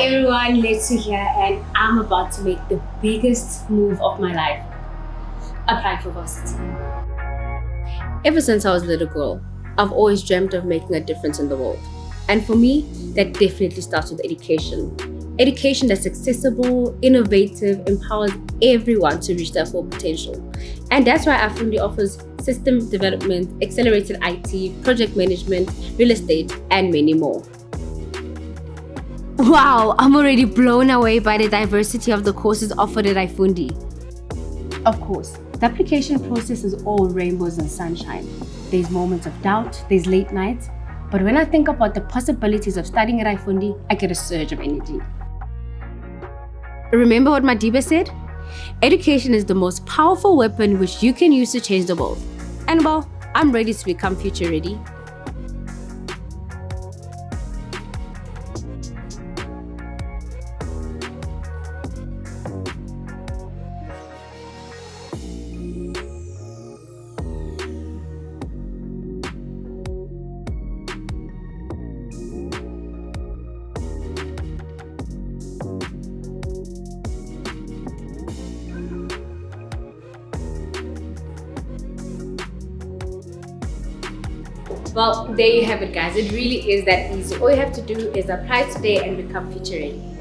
everyone, Letsu here, and I'm about to make the biggest move of my life, applying for varsity. Ever since I was a little girl, I've always dreamt of making a difference in the world. And for me, that definitely starts with education. Education that's accessible, innovative, empowers everyone to reach their full potential. And that's why iFundi offers system development, accelerated IT, project management, real estate, and many more. Wow, I'm already blown away by the diversity of the courses offered at iFundi. Of course, the application process is all rainbows and sunshine. There's moments of doubt, there's late nights, but when I think about the possibilities of studying at iFundi, I get a surge of energy. Remember what Madiba said? Education is the most powerful weapon which you can use to change the world. And well, I'm ready to become future ready. Well, there you have it, guys. It really is that easy. All you have to do is apply today and become future ready.